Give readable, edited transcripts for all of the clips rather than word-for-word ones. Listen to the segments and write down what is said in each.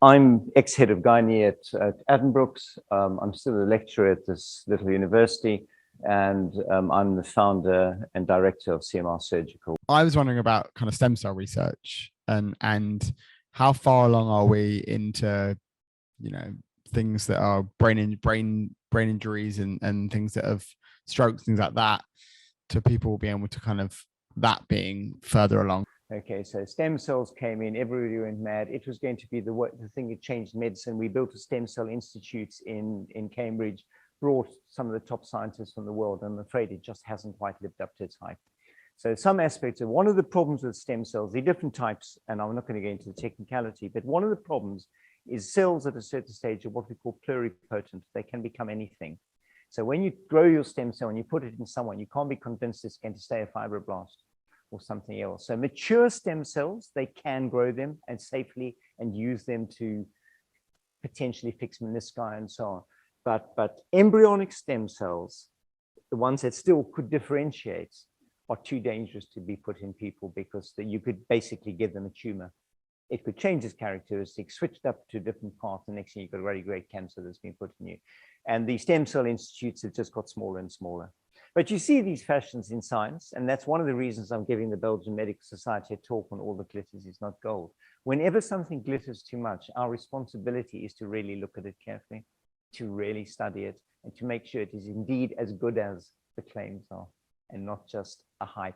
I'm ex-head of gynae at Addenbrooke's. I'm still a lecturer at this little university, and I'm the founder and director of CMR Surgical. I was wondering about kind of stem cell research and how far along are we into, you know, things that are brain injuries and things that have strokes, things like that, to people being able to kind of that being further along. Okay, so stem cells came in, everybody went mad. It was going to be the thing that changed medicine. We built a stem cell institute in Cambridge, brought some of the top scientists from the world, and I'm afraid it just hasn't quite lived up to its hype. So some aspects of one of the problems with stem cells, the different types, and I'm not going to go into the technicality, but one of the problems is cells at a certain stage are what we call pluripotent. They can become anything. So when you grow your stem cell and you put it in someone, you can't be convinced it's going to stay a fibroblast or something else. So mature stem cells, they can grow them and safely and use them to potentially fix menisci and so on. But embryonic stem cells, the ones that still could differentiate, are too dangerous to be put in people because you could basically give them a tumor. It could change its characteristics, switched up to a different path, and next thing you've got a very great cancer that's been put in you. And the stem cell institutes have just got smaller and smaller. But you see these fashions in science, and that's one of the reasons I'm giving the Belgian Medical Society a talk on all that glitters is not gold. Whenever something glitters too much, our responsibility is to really look at it carefully, to really study it, and to make sure it is indeed as good as the claims are, and not just a hype.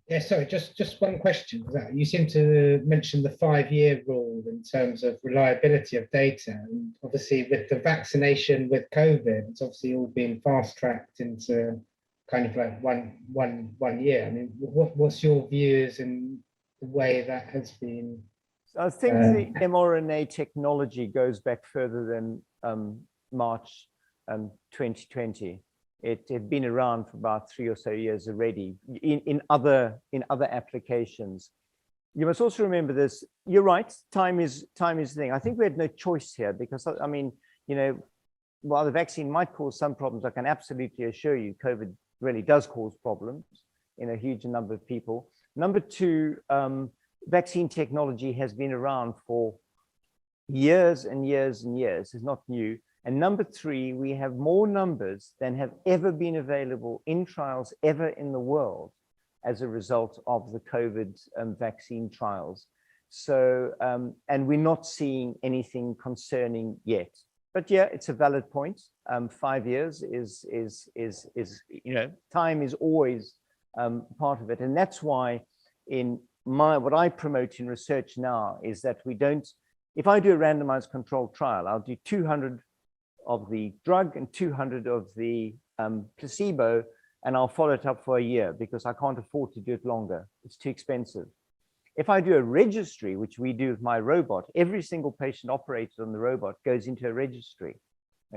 Yeah, sorry, just one question. You seem to mention the 5-year rule in terms of reliability of data. And obviously with the vaccination with COVID, it's obviously all been fast-tracked into kind of like one year. I mean, what's your views in the way that has been? I think the mRNA technology goes back further than March 2020. It had been around for about 3 or so years already in other applications. You must also remember this. You're right. Time is the thing. I think we had no choice here because, I mean, you know, while the vaccine might cause some problems, I can absolutely assure you COVID really does cause problems in a huge number of people. Number two, vaccine technology has been around for years and years and years. It's not new. And number three, we have more numbers than have ever been available in trials ever in the world as a result of the COVID vaccine trials. So, and we're not seeing anything concerning yet. But yeah, it's a valid point. 5 years is you know, time is always part of it. And that's why in what I promote in research now is that we don't, if I do a randomized controlled trial, I'll do 200 of the drug and 200 of the placebo, and I'll follow it up for a year because I can't afford to do it longer. It's too expensive. If I do a registry, which we do with my robot, every single patient operated on the robot goes into a registry,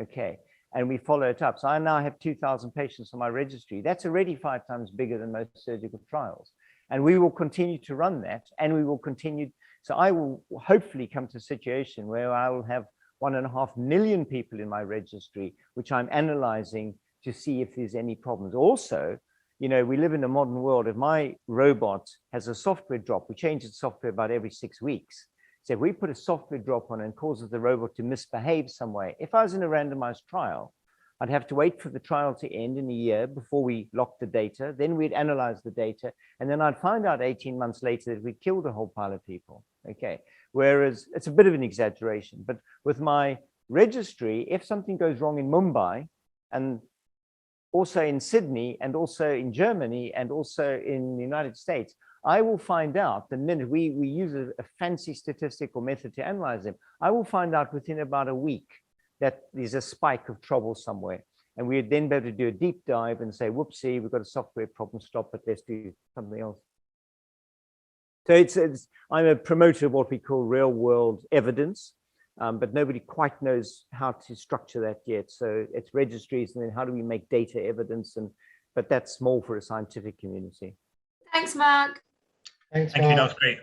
okay? And we follow it up. So I now have 2,000 patients on my registry. That's already 5 times bigger than most surgical trials. And we will continue to run that, and we will continue. So I will hopefully come to a situation where I will have 1.5 million people in my registry, which I'm analyzing to see if there's any problems. Also, you know, we live in a modern world. If my robot has a software drop, we change its software about every 6 weeks. So if we put a software drop on and causes the robot to misbehave some way, if I was in a randomized trial, I'd have to wait for the trial to end in a year before we locked the data. Then we'd analyze the data. And then I'd find out 18 months later that we'd killed a whole pile of people. Okay. Whereas it's a bit of an exaggeration, but with my registry, if something goes wrong in Mumbai and also in Sydney and also in Germany and also in the United States, I will find out the minute we use a fancy statistical method to analyze them. I will find out within about a week that there's a spike of trouble somewhere. And we'd then be able to do a deep dive and say, whoopsie, we've got a software problem, stop it, let's do something else. So I'm a promoter of what we call real world evidence, but nobody quite knows how to structure that yet. So it's registries, and then how do we make data evidence? But that's more for a scientific community. Thanks, Mark. Thanks, Thank you, that was great.